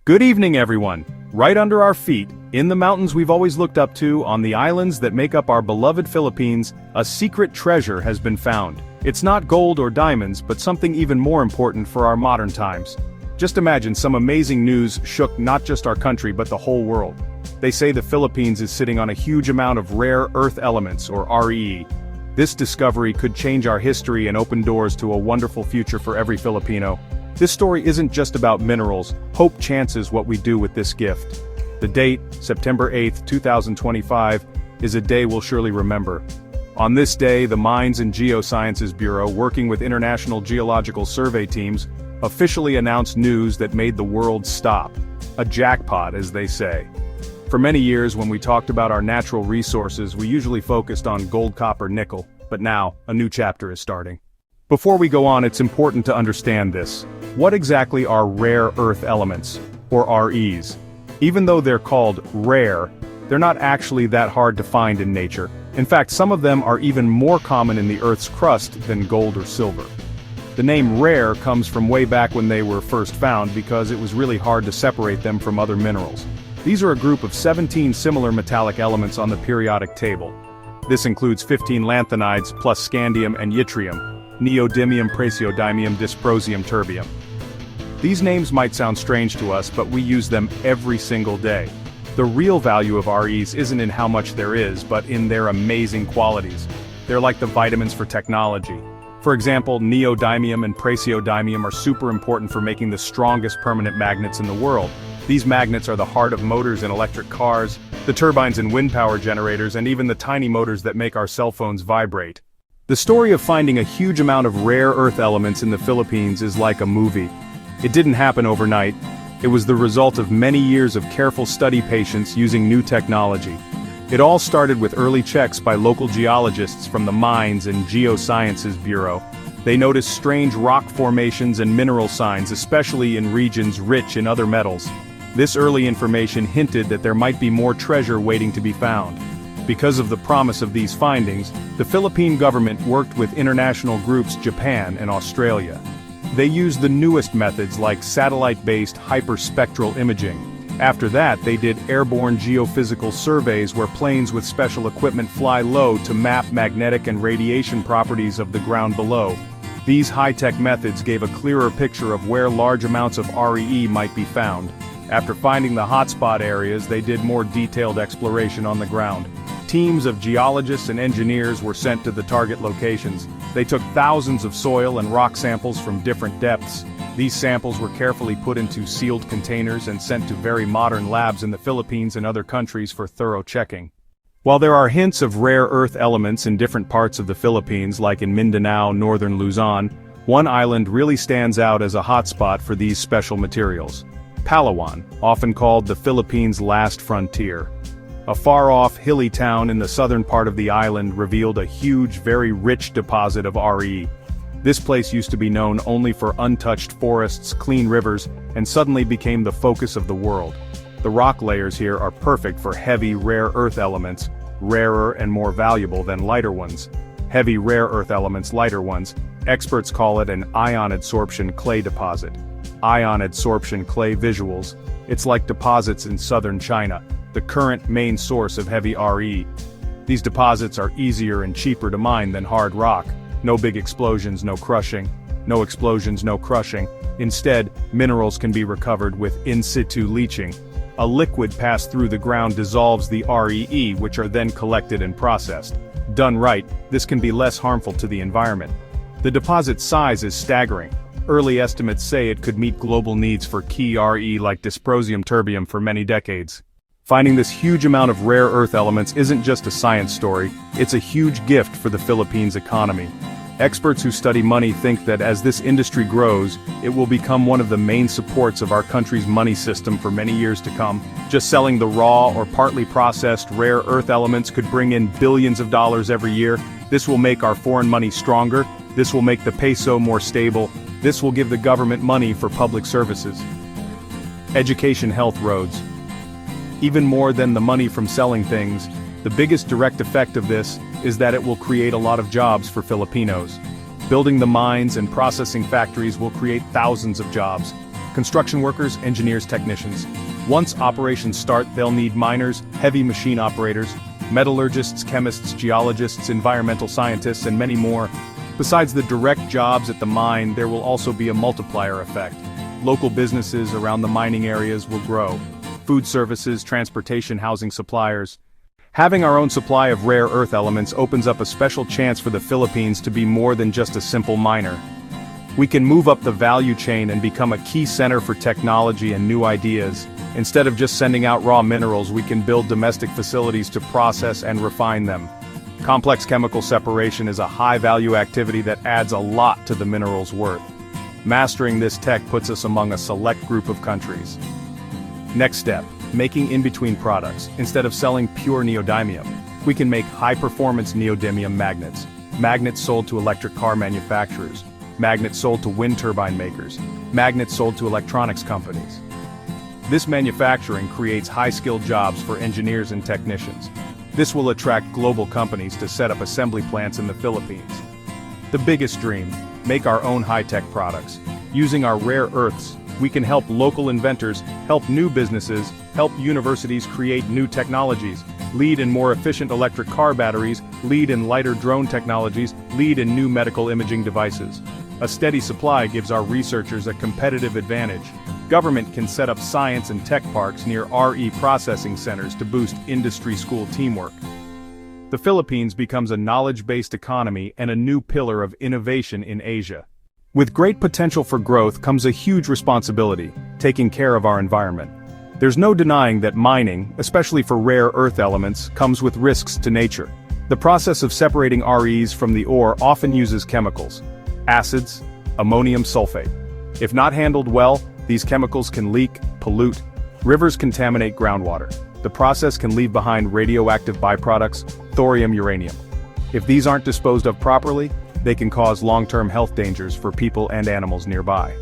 Good evening, everyone. Right under our feet, in the mountains we've always looked up to, on the islands that make up our beloved Philippines, a secret treasure has been found. It's not gold or diamonds, but something even more important for our modern times. Just imagine some amazing news shook not just our country but the whole world. They say the Philippines is sitting on a huge amount of rare earth elements, or REE. This discovery could change our history and open doors to a wonderful future for every Filipino. This story isn't just about minerals, hope chances what we do with this gift. The date, September 8, 2025, is a day we'll surely remember. On this day, the Mines and Geosciences Bureau, working with international geological survey teams, officially announced news that made the world stop. A jackpot, as they say. For many years, when we talked about our natural resources, we usually focused on gold, copper, nickel, but now, a new chapter is starting. Before we go on, it's important to understand this. What exactly are rare earth elements, or REs? Even though they're called rare, they're not actually that hard to find in nature. In fact, some of them are even more common in the Earth's crust than gold or silver. The name rare comes from way back when they were first found because it was really hard to separate them from other minerals. These are a group of 17 similar metallic elements on the periodic table. This includes 15 lanthanides plus scandium and yttrium, neodymium, praseodymium, dysprosium, terbium. These names might sound strange to us, but we use them every single day. The real value of REs isn't in how much there is, but in their amazing qualities. They're like the vitamins for technology. For example, neodymium and praseodymium are super important for making the strongest permanent magnets in the world. These magnets are the heart of motors in electric cars, the turbines in wind power generators, and even the tiny motors that make our cell phones vibrate. The story of finding a huge amount of rare earth elements in the Philippines is like a movie. It didn't happen overnight. It was the result of many years of careful study patience using new technology. It all started with early checks by local geologists from the Mines and Geosciences Bureau. They noticed strange rock formations and mineral signs, especially in regions rich in other metals. This early information hinted that there might be more treasure waiting to be found. Because of the promise of these findings, the Philippine government worked with international groups Japan and Australia. They used the newest methods like satellite-based hyperspectral imaging. After that, they did airborne geophysical surveys where planes with special equipment fly low to map magnetic and radiation properties of the ground below. These high-tech methods gave a clearer picture of where large amounts of REE might be found. After finding the hotspot areas, they did more detailed exploration on the ground. Teams of geologists and engineers were sent to the target locations. They took thousands of soil and rock samples from different depths. These samples were carefully put into sealed containers and sent to very modern labs in the Philippines and other countries for thorough checking. While there are hints of rare earth elements in different parts of the Philippines, like in Mindanao, northern Luzon, one island really stands out as a hotspot for these special materials. Palawan, often called the Philippines' last frontier. A far-off, hilly town in the southern part of the island revealed a huge, very rich deposit of RE. This place used to be known only for untouched forests, clean rivers, and suddenly became the focus of the world. The rock layers here are perfect for heavy, rare earth elements, rarer and more valuable than lighter ones. Heavy, rare earth elements, lighter ones. Experts call it an ion adsorption clay deposit. Ion adsorption clay visuals. It's like deposits in southern China, the current main source of heavy RE. These deposits are easier and cheaper to mine than hard rock. No big explosions, no crushing. No explosions, no crushing. Instead, minerals can be recovered with in-situ leaching. A liquid passed through the ground dissolves the REE, which are then collected and processed. Done right, this can be less harmful to the environment. The deposit's size is staggering. Early estimates say it could meet global needs for key RE like dysprosium terbium for many decades. Finding this huge amount of rare earth elements isn't just a science story, it's a huge gift for the Philippines' economy. Experts who study money think that as this industry grows, it will become one of the main supports of our country's money system for many years to come. Just selling the raw or partly processed rare earth elements could bring in billions of dollars every year. This will make our foreign money stronger, this will make the peso more stable, this will give the government money for public services. Education, health, roads. Even more than the money from selling things, the biggest direct effect of this is that it will create a lot of jobs for Filipinos. Building the mines and processing factories will create thousands of jobs. Construction workers, engineers, technicians. Once operations start, they'll need miners, heavy machine operators, metallurgists, chemists, geologists, environmental scientists, and many more. Besides the direct jobs at the mine, there will also be a multiplier effect. Local businesses around the mining areas will grow. Food services, transportation, housing suppliers. Having our own supply of rare earth elements opens up a special chance for the Philippines to be more than just a simple miner. We can move up the value chain and become a key center for technology and new ideas. Instead of just sending out raw minerals, we can build domestic facilities to process and refine them. Complex chemical separation is a high-value activity that adds a lot to the mineral's worth. Mastering this tech puts us among a select group of countries. Next step, making in-between products. Instead of selling pure neodymium, we can make high-performance neodymium magnets. Magnets sold to electric car manufacturers. Magnets sold to wind turbine makers. Magnets sold to electronics companies. This manufacturing creates high-skilled jobs for engineers and technicians. This will attract global companies to set up assembly plants in the Philippines. The biggest dream, make our own high-tech products. Using our rare earths, we can help local inventors, help new businesses, help universities create new technologies, lead in more efficient electric car batteries, lead in lighter drone technologies, lead in new medical imaging devices. A steady supply gives our researchers a competitive advantage. Government can set up science and tech parks near RE processing centers to boost industry school teamwork. The Philippines becomes a knowledge-based economy and a new pillar of innovation in Asia. With great potential for growth comes a huge responsibility, taking care of our environment. There's no denying that mining, especially for rare earth elements, comes with risks to nature. The process of separating REs from the ore often uses chemicals. Acids, ammonium sulfate. If not handled well, these chemicals can leak, pollute. Rivers contaminate groundwater. The process can leave behind radioactive byproducts, thorium, uranium. If these aren't disposed of properly, they can cause long-term health dangers for people and animals nearby.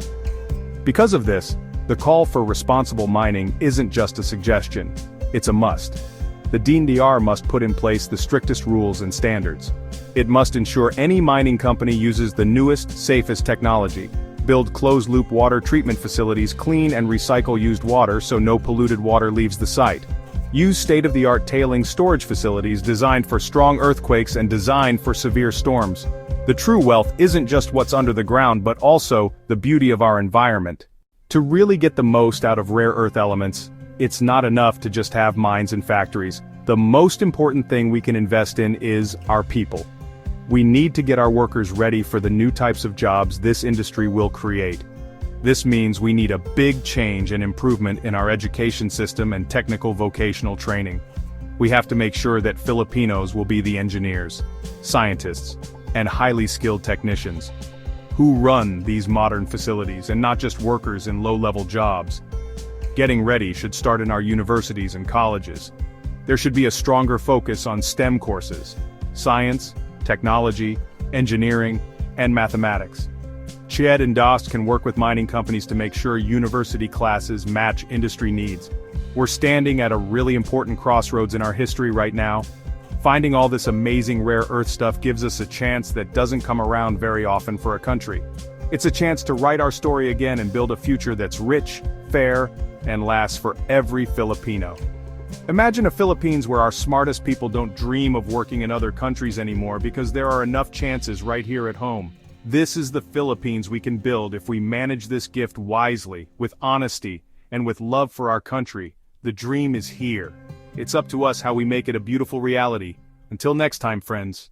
Because of this, the call for responsible mining isn't just a suggestion, it's a must. The DNR must put in place the strictest rules and standards. It must ensure any mining company uses the newest, safest technology, build closed-loop water treatment facilities, clean and recycle used water so no polluted water leaves the site. Use state-of-the-art tailings storage facilities designed for strong earthquakes and designed for severe storms. The true wealth isn't just what's under the ground but also the beauty of our environment. To really get the most out of rare earth elements, it's not enough to just have mines and factories. The most important thing we can invest in is our people. We need to get our workers ready for the new types of jobs this industry will create. This means we need a big change and improvement in our education system and technical vocational training. We have to make sure that Filipinos will be the engineers, scientists, and highly skilled technicians who run these modern facilities and not just workers in low-level jobs. Getting ready should start in our universities and colleges. There should be a stronger focus on STEM courses, science, technology, engineering, and mathematics. CHED and DOST can work with mining companies to make sure university classes match industry needs. We're standing at a really important crossroads in our history right now. Finding all this amazing rare earth stuff gives us a chance that doesn't come around very often for a country. It's a chance to write our story again and build a future that's rich, fair, and lasts for every Filipino. Imagine a Philippines where our smartest people don't dream of working in other countries anymore because there are enough chances right here at home. This is the Philippines we can build if we manage this gift wisely, with honesty, and with love for our country. The dream is here. It's up to us how we make it a beautiful reality. Until next time, friends.